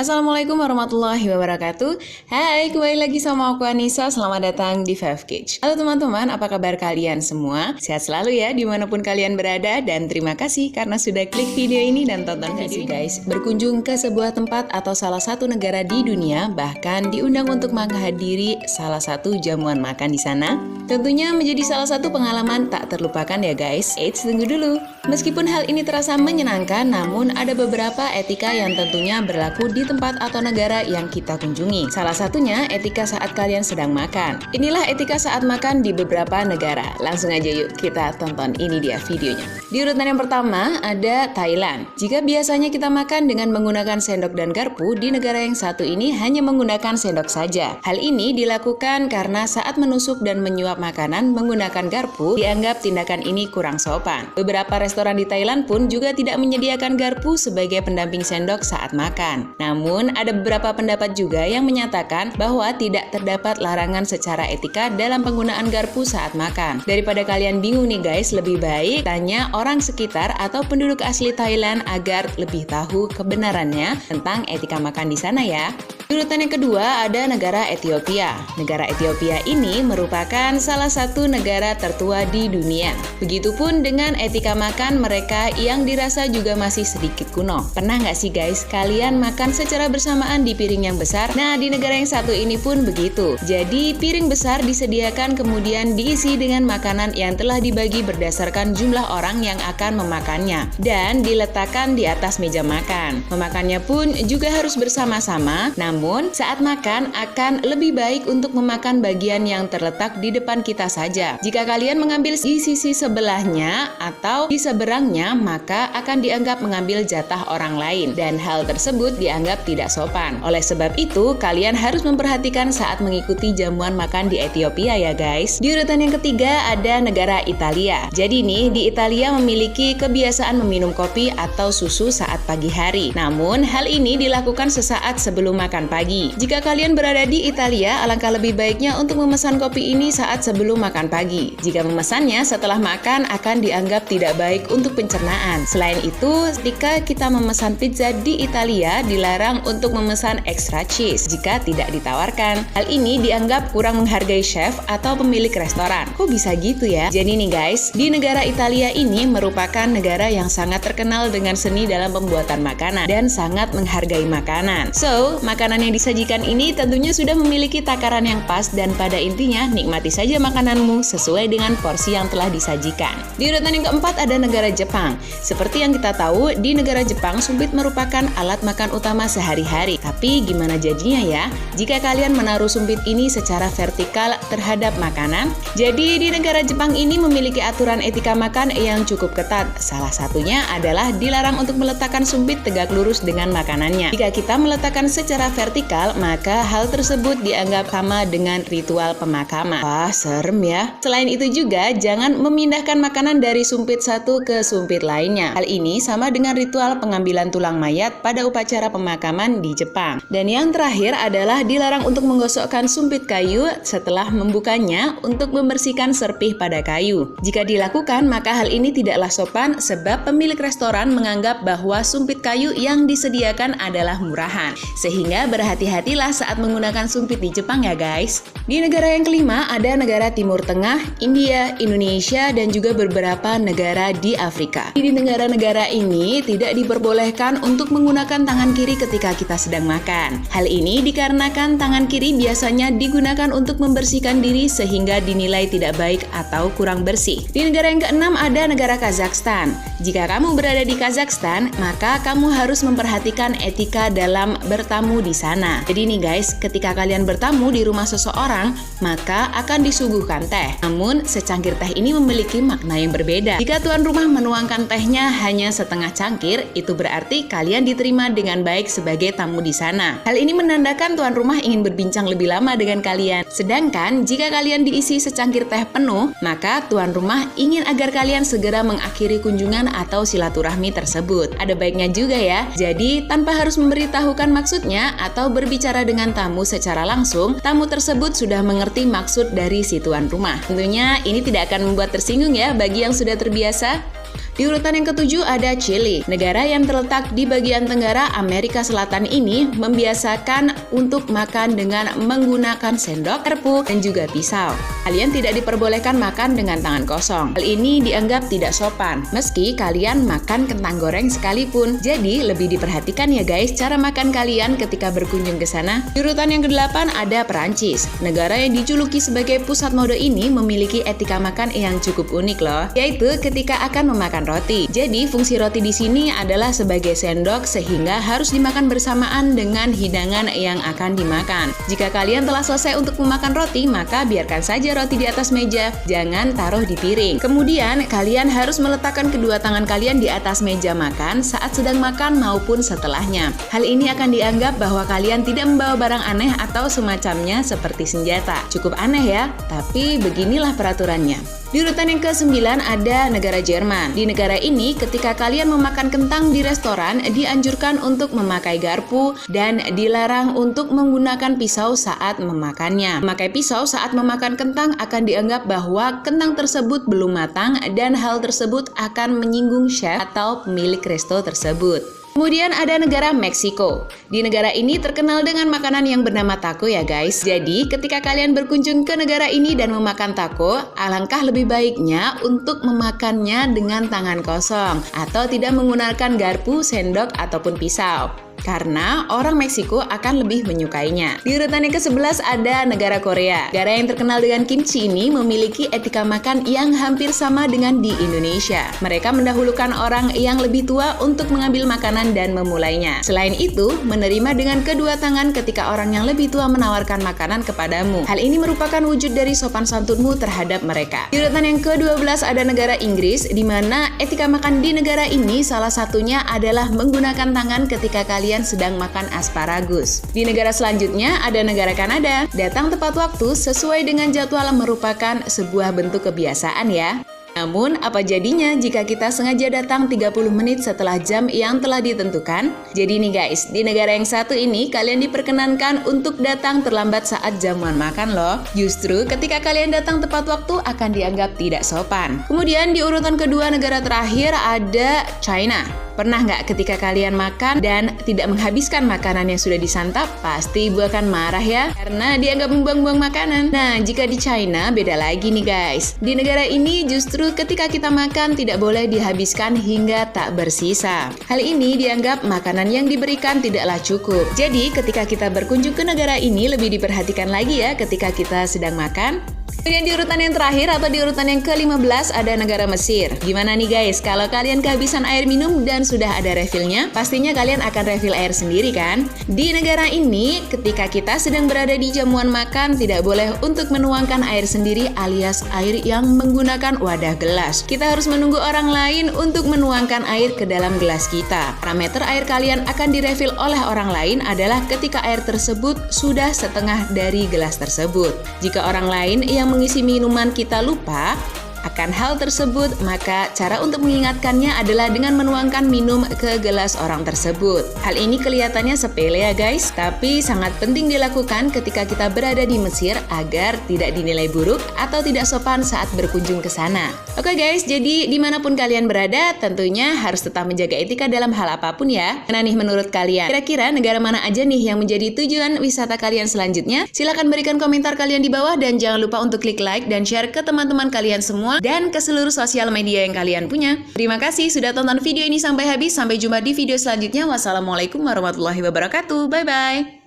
Assalamualaikum warahmatullahi wabarakatuh. Hai, kembali lagi sama aku Anissa. Selamat datang di Five Cage. Halo teman-teman, apa kabar kalian semua? Sehat selalu ya dimanapun kalian berada. Dan terima kasih karena sudah klik video ini dan tonton video ini. Guys, berkunjung ke sebuah tempat atau salah satu negara di dunia, bahkan diundang untuk menghadiri salah satu jamuan makan di sana. Tentunya menjadi salah satu pengalaman tak terlupakan ya guys. Eits, tunggu dulu. Meskipun hal ini terasa menyenangkan, namun ada beberapa etika yang tentunya berlaku di tempat atau negara yang kita kunjungi. Salah satunya etika saat kalian sedang makan. Inilah etika saat makan di beberapa negara. Langsung aja yuk kita tonton ini dia videonya. Di urutan yang pertama ada Thailand. Jika biasanya kita makan dengan menggunakan sendok dan garpu, di negara yang satu ini hanya menggunakan sendok saja. Hal ini dilakukan karena saat menusuk dan menyuap makanan menggunakan garpu dianggap tindakan ini kurang sopan. Beberapa restoran di Thailand pun juga tidak menyediakan garpu sebagai pendamping sendok saat makan. Namun, ada beberapa pendapat juga yang menyatakan bahwa tidak terdapat larangan secara etika dalam penggunaan garpu saat makan. Daripada kalian bingung nih guys, lebih baik tanya orang sekitar atau penduduk asli Thailand agar lebih tahu kebenarannya tentang etika makan di sana ya. Urutan yang kedua ada negara Ethiopia. Negara Ethiopia ini merupakan salah satu negara tertua di dunia. Begitupun dengan etika makan mereka yang dirasa juga masih sedikit kuno. Pernah nggak sih guys kalian makan secara bersamaan di piring yang besar? Nah, di negara yang satu ini pun begitu. Jadi piring besar disediakan kemudian diisi dengan makanan yang telah dibagi berdasarkan jumlah orang yang akan memakannya dan diletakkan di atas meja makan. Memakannya pun juga harus bersama-sama. Namun, saat makan akan lebih baik untuk memakan bagian yang terletak di depan kita saja. Jika kalian mengambil di sisi sebelahnya atau di seberangnya, maka akan dianggap mengambil jatah orang lain dan hal tersebut dianggap tidak sopan. Oleh sebab itu, kalian harus memperhatikan saat mengikuti jamuan makan di Ethiopia ya guys. Di urutan yang ketiga ada negara Italia. Jadi nih, di Italia memiliki kebiasaan meminum kopi atau susu saat pagi hari. Namun, hal ini dilakukan sesaat sebelum makan pagi. Jika kalian berada di Italia, alangkah lebih baiknya untuk memesan kopi ini saat sebelum makan pagi. Jika memesannya setelah makan akan dianggap tidak baik untuk pencernaan. Selain itu, ketika kita memesan pizza di Italia, dilarang untuk memesan extra cheese jika tidak ditawarkan. Hal ini dianggap kurang menghargai chef atau pemilik restoran. Kok bisa gitu ya? Jadi nih guys, di negara Italia ini merupakan negara yang sangat terkenal dengan seni dalam pembuatan makanan dan sangat menghargai makanan. So, makanan yang disajikan ini tentunya sudah memiliki takaran yang pas dan pada intinya nikmati saja makananmu sesuai dengan porsi yang telah disajikan. Di urutan yang keempat ada negara Jepang. Seperti yang kita tahu, di negara Jepang sumpit merupakan alat makan utama sehari-hari. Tapi gimana jadinya ya jika kalian menaruh sumpit ini secara vertikal terhadap makanan? Jadi di negara Jepang ini memiliki aturan etika makan yang cukup ketat. Salah satunya adalah dilarang untuk meletakkan sumpit tegak lurus dengan makanannya. Jika kita meletakkan secara vertikal, maka hal tersebut dianggap sama dengan ritual pemakaman. Wah, serem ya. Selain itu juga, jangan memindahkan makanan dari sumpit satu ke sumpit lainnya. Hal ini sama dengan ritual pengambilan tulang mayat pada upacara pemakaman di Jepang. Dan yang terakhir adalah dilarang untuk menggosokkan sumpit kayu setelah membukanya untuk membersihkan serpih pada kayu. Jika dilakukan, maka hal ini tidaklah sopan sebab pemilik restoran menganggap bahwa sumpit kayu yang disediakan adalah murahan. Sehingga berhati-hatilah saat menggunakan sumpit di Jepang ya guys. Di negara yang kelima ada negara Timur Tengah, India, Indonesia, dan juga beberapa negara di Afrika. Di negara-negara ini tidak diperbolehkan untuk menggunakan tangan kiri ketika kita sedang makan. Hal ini dikarenakan tangan kiri biasanya digunakan untuk membersihkan diri sehingga dinilai tidak baik atau kurang bersih. Di negara yang keenam ada negara Kazakhstan. Jika kamu berada di Kazakhstan, maka kamu harus memperhatikan etika dalam bertamu di sana. Jadi nih guys, ketika kalian bertamu di rumah seseorang, maka akan disuguhkan teh. Namun, secangkir teh ini memiliki makna yang berbeda. Jika tuan rumah menuangkan tehnya hanya setengah cangkir, itu berarti kalian diterima dengan baik sebagai tamu di sana. Hal ini menandakan tuan rumah ingin berbincang lebih lama dengan kalian. Sedangkan, jika kalian diisi secangkir teh penuh, maka tuan rumah ingin agar kalian segera mengakhiri kunjungan atau silaturahmi tersebut. Ada baiknya juga ya. Jadi, tanpa harus memberitahukan maksudnya atau berbicara dengan tamu secara langsung, tamu tersebut sudah mengerti maksud dari si tuan rumah. Tentunya ini tidak akan membuat tersinggung ya bagi yang sudah terbiasa. Di urutan yang ketujuh ada Chili. Negara yang terletak di bagian tenggara Amerika Selatan ini membiasakan untuk makan dengan menggunakan sendok, garpu, dan juga pisau. Kalian tidak diperbolehkan makan dengan tangan kosong. Hal ini dianggap tidak sopan, meski kalian makan kentang goreng sekalipun. Jadi lebih diperhatikan ya guys cara makan kalian ketika berkunjung ke sana. Di urutan yang ke-8 ada Perancis. Negara yang dijuluki sebagai pusat mode ini memiliki etika makan yang cukup unik loh, yaitu ketika akan memakan roti. Jadi fungsi roti di sini adalah sebagai sendok sehingga harus dimakan bersamaan dengan hidangan yang akan dimakan. Jika kalian telah selesai untuk memakan roti, maka biarkan saja roti di atas meja, jangan taruh di piring. Kemudian kalian harus meletakkan kedua tangan kalian di atas meja makan saat sedang makan maupun setelahnya. Hal ini akan dianggap bahwa kalian tidak membawa barang aneh atau semacamnya seperti senjata. Cukup aneh ya, tapi beginilah peraturannya. Di urutan yang ke-9 ada negara Jerman. Di negara ini, ketika kalian memakan kentang di restoran, dianjurkan untuk memakai garpu dan dilarang untuk menggunakan pisau saat memakannya. Memakai pisau saat memakan kentang akan dianggap bahwa kentang tersebut belum matang dan hal tersebut akan menyinggung chef atau pemilik resto tersebut. Kemudian ada negara Meksiko. Di negara ini terkenal dengan makanan yang bernama taco ya guys. Jadi ketika kalian berkunjung ke negara ini dan memakan taco, alangkah lebih baiknya untuk memakannya dengan tangan kosong atau tidak menggunakan garpu, sendok, ataupun pisau. Karena orang Meksiko akan lebih menyukainya. Di urutan yang ke-11 ada negara Korea. Negara yang terkenal dengan kimchi ini memiliki etika makan yang hampir sama dengan di Indonesia. Mereka mendahulukan orang yang lebih tua untuk mengambil makanan dan memulainya. Selain itu, menerima dengan kedua tangan ketika orang yang lebih tua menawarkan makanan kepadamu. Hal ini merupakan wujud dari sopan santunmu terhadap mereka. Di urutan yang ke-12 ada negara Inggris, di mana etika makan di negara ini salah satunya adalah menggunakan tangan ketika kalian sedang makan asparagus. Di negara selanjutnya ada negara Kanada. Datang tepat waktu sesuai dengan jadwal merupakan sebuah bentuk kebiasaan ya. Namun, apa jadinya jika kita sengaja datang 30 menit setelah jam yang telah ditentukan? Jadi nih guys, di negara yang satu ini kalian diperkenankan untuk datang terlambat saat jamuan makan loh. Justru ketika kalian datang tepat waktu akan dianggap tidak sopan. Kemudian di urutan kedua negara terakhir ada China. Pernah nggak ketika kalian makan dan tidak menghabiskan makanan yang sudah disantap? Pasti ibu akan marah ya, karena dianggap membuang-buang makanan. Nah, jika di China beda lagi nih guys. Di negara ini justru ketika kita makan tidak boleh dihabiskan hingga tak bersisa. Hal ini dianggap makanan yang diberikan tidaklah cukup. Jadi ketika kita berkunjung ke negara ini lebih diperhatikan lagi ya ketika kita sedang makan. Kemudian di urutan yang terakhir atau di urutan yang ke-15 ada negara Mesir. Gimana nih guys, kalau kalian kehabisan air minum dan sudah ada refillnya, pastinya kalian akan refill air sendiri kan? Di negara ini, ketika kita sedang berada di jamuan makan, tidak boleh untuk menuangkan air sendiri alias air yang menggunakan wadah gelas. Kita harus menunggu orang lain untuk menuangkan air ke dalam gelas kita. Parameter air kalian akan direfill oleh orang lain adalah ketika air tersebut sudah setengah dari gelas tersebut. Jika orang lain yang mengisi minuman kita lupa akan hal tersebut, maka cara untuk mengingatkannya adalah dengan menuangkan minum ke gelas orang tersebut. Hal ini kelihatannya sepele ya guys, tapi sangat penting dilakukan ketika kita berada di Mesir agar tidak dinilai buruk atau tidak sopan saat berkunjung ke sana. Oke guys, jadi dimanapun kalian berada, tentunya harus tetap menjaga etika dalam hal apapun ya. Nah nih menurut kalian, kira-kira negara mana aja nih yang menjadi tujuan wisata kalian selanjutnya? Silahkan berikan komentar kalian di bawah dan jangan lupa untuk klik like dan share ke teman-teman kalian semua dan ke seluruh sosial media yang kalian punya. Terima kasih sudah tonton video ini sampai habis. Sampai jumpa di video selanjutnya. Wassalamualaikum warahmatullahi wabarakatuh. Bye-bye.